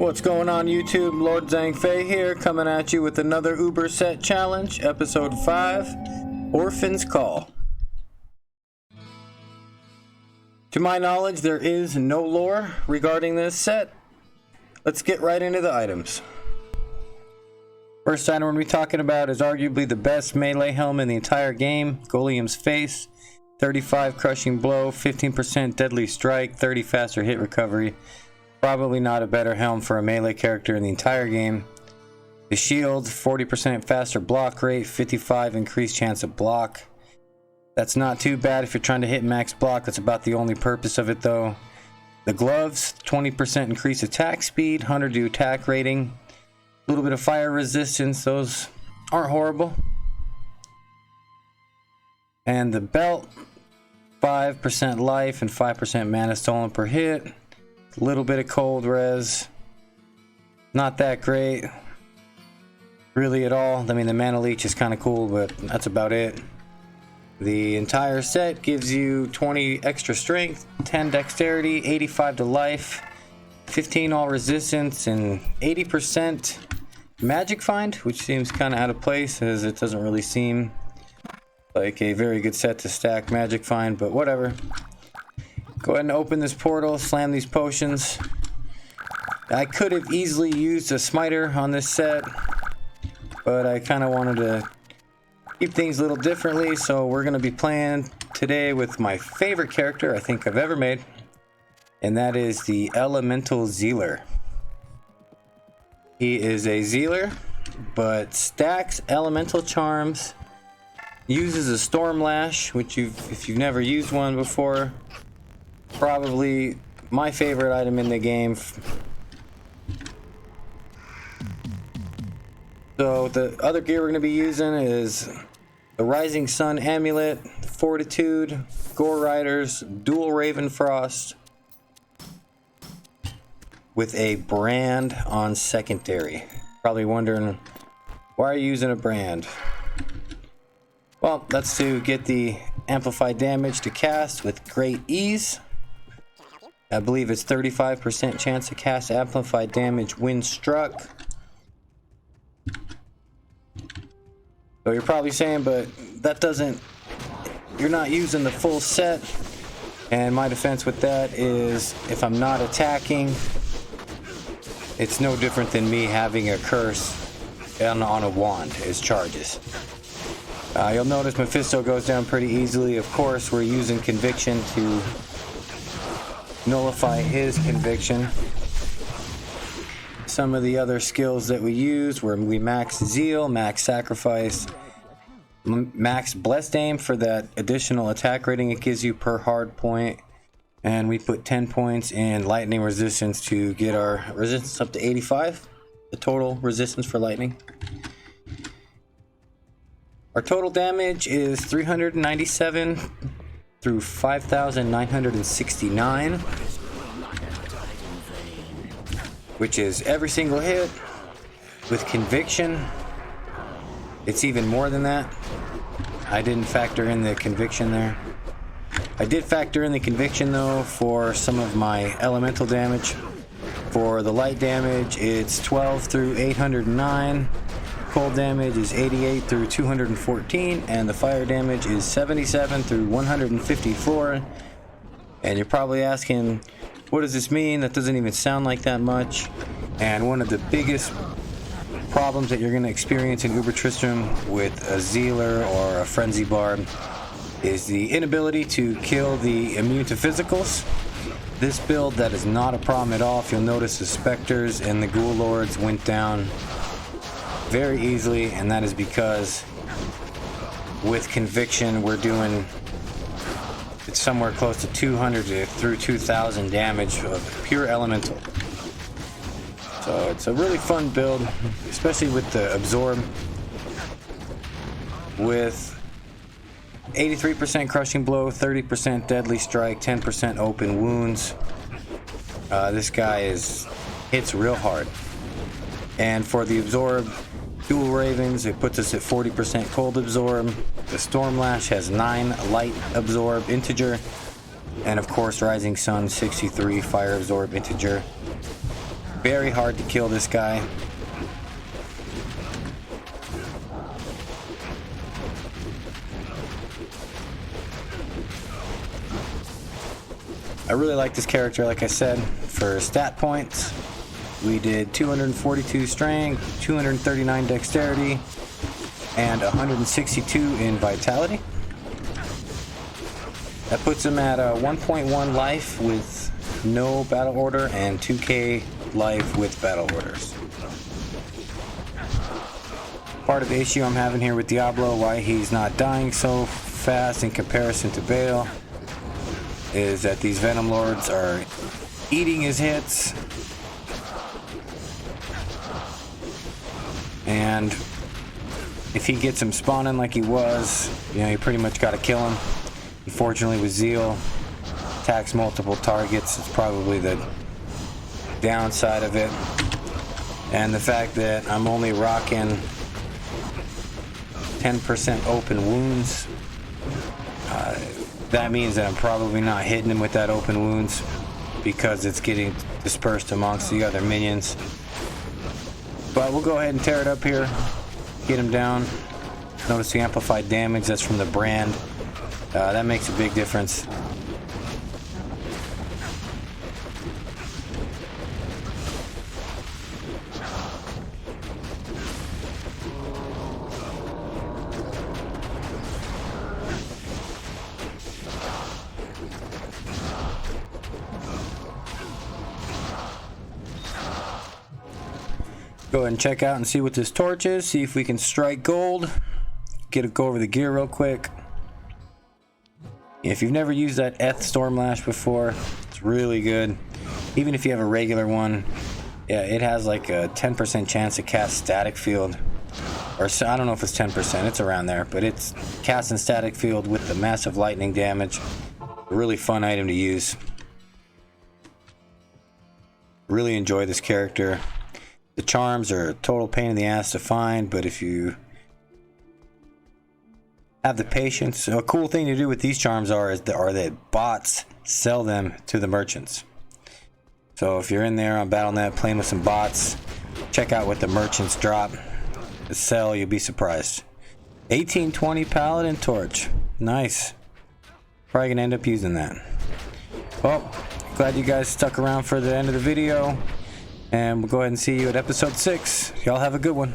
What's going on YouTube? Lord Zhang here, coming at you with another Uber set challenge, episode 5, Orphan's Call. To my knowledge, there is no lore regarding this set. Let's get right into the items. First item we're going to be talking about is arguably the best melee helm in the entire game, Golium's Face. 35 crushing blow, 15% deadly strike, 30 faster hit recovery. Probably not a better helm for a melee character in the entire game. The shield, 40% faster block rate, 55 increased chance of block. That's not too bad if you're trying to hit max block. That's about the only purpose of it though. The gloves, 20% increased attack speed, 100 to attack rating. A little bit of fire resistance, those aren't horrible. And the belt, 5% life and 5% mana stolen per hit. A little bit of cold res, not that great really at all. I mean, the mana leech is kind of cool, but that's about it. The entire set gives you 20 extra strength, 10 dexterity, 85 to life, 15 all resistance, and 80% magic find, which seems kind of out of place as it doesn't really seem like a very good set to stack magic find, but whatever. Go ahead and open this portal, slam these potions. I could have easily used a smiter on this set, but I kind of wanted to keep things a little differently, so we're going to be playing today with my favorite character I think I've ever made, and that is the Elemental Zealer. He is a Zealer, but stacks elemental charms, uses a Storm Lash, which if you've never used one before, probably my favorite item in the game. So the other gear we're going to be using is the Rising Sun Amulet, Fortitude, Gore Riders, Dual Raven Frost, with a brand on secondary. Probably wondering, why are you using a brand? Well, that's to get the amplified damage to cast with great ease. I believe it's 35% chance to cast amplified damage when struck. So you're probably saying, but that doesn't, you're not using the full set. And my defense with that is, if I'm not attacking, it's no different than me having a curse on a wand as charges. You'll notice Mephisto goes down pretty easily. Of course, we're using Conviction to nullify his conviction. Some of the other skills that we use were we max Zeal, max Sacrifice, max Blessed Aim for that additional attack rating it gives you per hard point, and we put 10 points in lightning resistance to get our resistance up to 85, the total resistance for lightning. Our total damage is 397 through 5,969, which is every single hit. With Conviction, it's even more than that. I didn't factor in the Conviction there. I did factor in the Conviction though for some of my elemental damage. For the light damage, it's 12 through 809. Cold damage is 88 through 214, and the fire damage is 77 through 154. And you're probably asking, what does this mean? That doesn't even sound like that much. And one of the biggest problems that you're going to experience in Uber Tristram with a Zealer or a Frenzy Bard is the inability to kill the immune to physicals. This build, that is not a problem at all. If you'll notice, the Spectres and the Ghoul Lords went down very easily, and that is because with Conviction we're doing, it's somewhere close to 200 through 2,000 damage of pure elemental. So it's a really fun build, especially with the Absorb. With 83% crushing blow, 30% deadly strike, 10% open wounds. This guy hits real hard. And for the Absorb, Dual Ravens, it puts us at 40% cold absorb. The Storm Lash has 9 light absorb integer. And of course, Rising Sun 63 fire absorb integer. very hard to kill this guy. I really like this character, like I said. For stat points, we did 242 strength, 239 dexterity, and 162 in vitality. That puts him at 1.1 life with no battle order and 2k life with battle orders. Part of the issue I'm having here with Diablo, why he's not dying so fast in comparison to Bale, is that these Venom Lords are eating his hits, and if he gets him spawning like he was, you know, you pretty much got to kill him. Unfortunately, with Zeal, attacks multiple targets. It's probably the downside of it, and the fact that I'm only rocking 10% open wounds. That means that I'm probably not hitting him with that open wounds because it's getting dispersed amongst the other minions. But we'll go ahead and tear it up here, get him down. Notice the amplified damage, that's from the brand. That makes a big difference. Go ahead and check out and see what this torch is. See if we can strike gold. Go over the gear real quick. If you've never used that Eth Stormlash before, it's really good. Even if you have a regular one, yeah, it has like a 10% chance to cast static field. Or I don't know if it's 10%, it's around there, but it's casting static field with the massive lightning damage. A really fun item to use. Really enjoy this character. The charms are a total pain in the ass to find, but if you have the patience, a cool thing to do with these charms are that bots sell them to the merchants. So if you're in there on Battle.net playing with some bots, check out what the merchants drop. The sell, you'll be surprised. 1820 Paladin Torch. Nice. Probably gonna end up using that. Well, glad you guys stuck around for the end of the video. And we'll go ahead and see you at episode 6. Y'all have a good one.